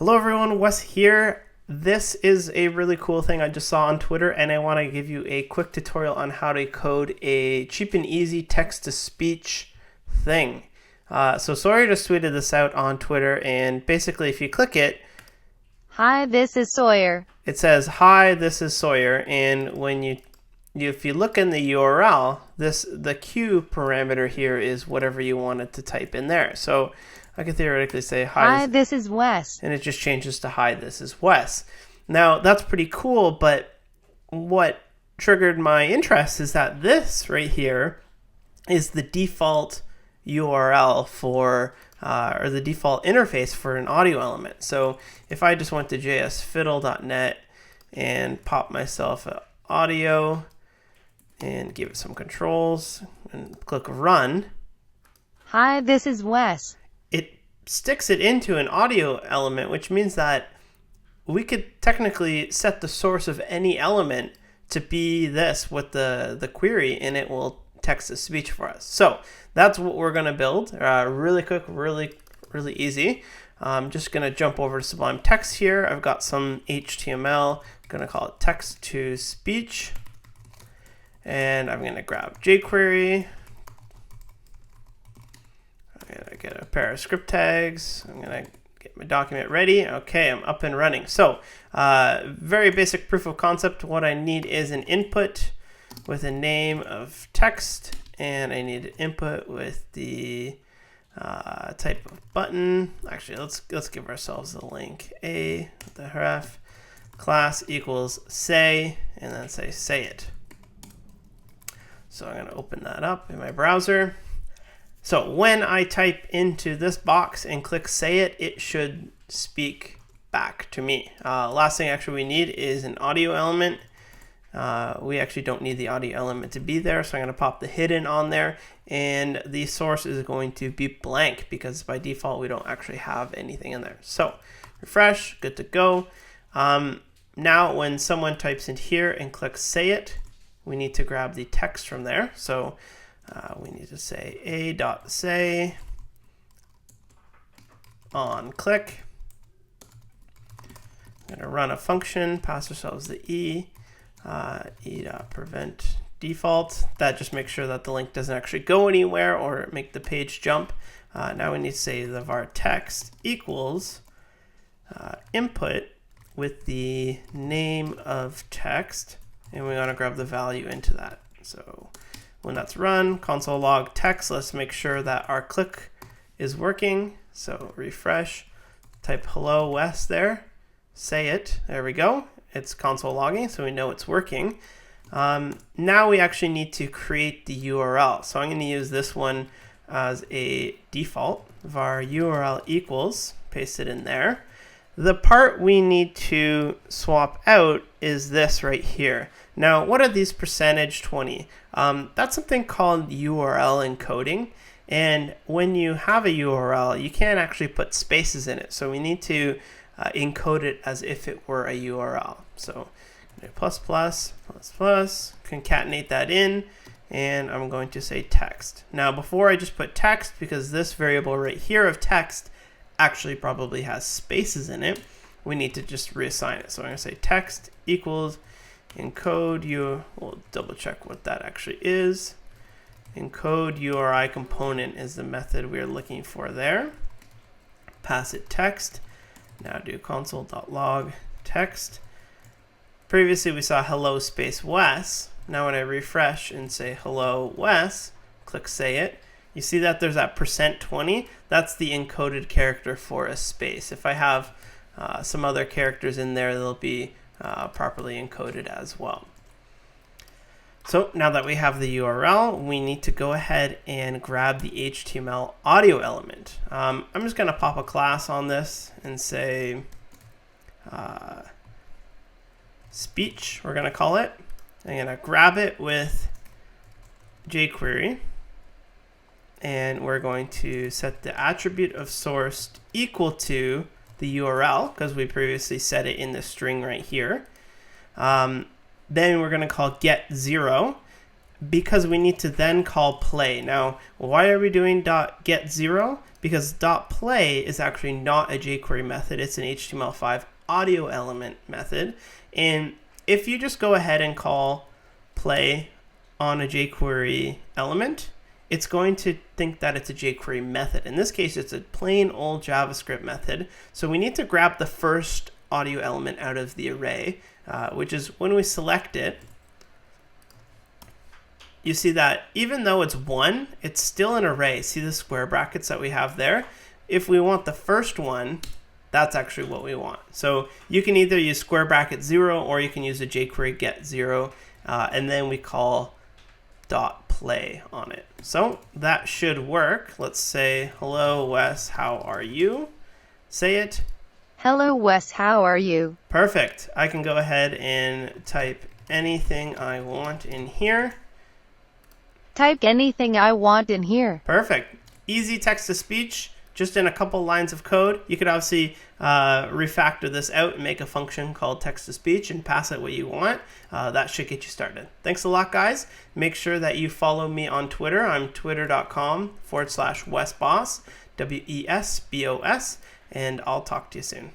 Hello everyone, Wes here. This is a really cool thing I just saw on Twitter, and I want to give you a quick tutorial on how to code a cheap and easy text-to-speech thing. So Sawyer just tweeted this out on Twitter, and basically if you click it, Hi, this is Sawyer. it says, "Hi, this is Sawyer," and when if you look in the URL, the Q parameter here is whatever you wanted to type in there. So I could theoretically say, Hi, this is Wes. and it just changes to "Hi, this is Wes." Now that's pretty cool, but what triggered my interest is that this right here is the default URL for or the default interface for an audio element. So if I just went to jsfiddle.net and pop myself an audio and give it some controls and click run, Hi, this is Wes. it sticks it into an audio element, which means that we could technically set the source of any element to be this with the query, and it will text to speech for us. So that's what we're going to build. Really quick, really easy. I'm just going to jump over to Sublime Text here. I've got some HTML. I'm going to call it text to speech. And I'm going to grab jQuery. I'm going to get a pair of script tags. I'm going to get my document ready. Okay, I'm up and running. So very basic proof of concept. What I need is an input with a name of text, and I need an input with the type of button. Actually, let's give ourselves a link. The ref class equals say, and then say it. So I'm going to open that up in my browser. So when I type into this box and click say it, it should speak back to me. Last thing actually we need is an audio element. We actually don't need the audio element to be there, so I'm going to pop the hidden on there, and the source is going to be blank because by default we don't actually have anything in there. So refresh, good to go. Now when someone types in here and clicks say it, we need to grab the text from there. So we need to say a.say on click. I'm going to run a function, pass ourselves the e.prevent default. That just makes sure that the link doesn't actually go anywhere or make the page jump. Now we need to say the var text equals input with the name of text, and we want to grab the value into that. So when that's run, console log text, let's make sure that our click is working. So refresh, type hello Wes there, say it, there we go. It's console logging, so we know it's working. Now we actually need to create the URL. So I'm going to use this one as a default, var URL equals, paste it in there. The part we need to swap out is this right here. Now, what are these %20? That's something called URL encoding. And when you have a URL, you can't actually put spaces in it. So we need to encode it as if it were a URL. So plus, concatenate that in, and I'm going to say text. Now, before I just put text, because this variable right here of text actually probably has spaces in it, we need to just reassign it. So I'm going to say text equals encode we'll double check what that actually is. Encode URI component is the method we're looking for there. Pass it text. Now do console.log text. Previously we saw hello space Wes. Now when I refresh and say hello Wes, click say it, you see that there's that %20. That's the encoded character for a space. If I have some other characters in there, they'll be properly encoded as well. So now that we have the URL, we need to go ahead and grab the HTML audio element. I'm just going to pop a class on this and say speech, we're going to call it. I'm going to grab it with jQuery, and we're going to set the attribute of source equal to the URL because we previously set it in the string right here. Then we're going to call get 0. because we need to then call play. Now, why are we doing .get0? Because .play is actually not a jQuery method. It's an HTML5 audio element method. And if you just go ahead and call play on a jQuery element, it's going to think that it's a jQuery method. In this case, it's a plain old JavaScript method. So we need to grab the first audio element out of the array, which is when we select it, you see that even though it's 1, it's still an array. See the square brackets that we have there? If we want the first one, that's actually what we want. So you can either use square bracket 0 or you can use a jQuery get 0, and then we call .play on it. So that should work. Let's say, hello, Wes, how are you? Say it. Hello, Wes, how are you? Perfect. I can go ahead and type anything I want in here. Type anything I want in here. Perfect. Easy text-to-speech, just in a couple lines of code. You could obviously refactor this out and make a function called text-to-speech and pass it what you want. That should get you started. Thanks a lot, guys. Make sure that you follow me on Twitter. I'm twitter.com/WesBoss, WESBOS, and I'll talk to you soon.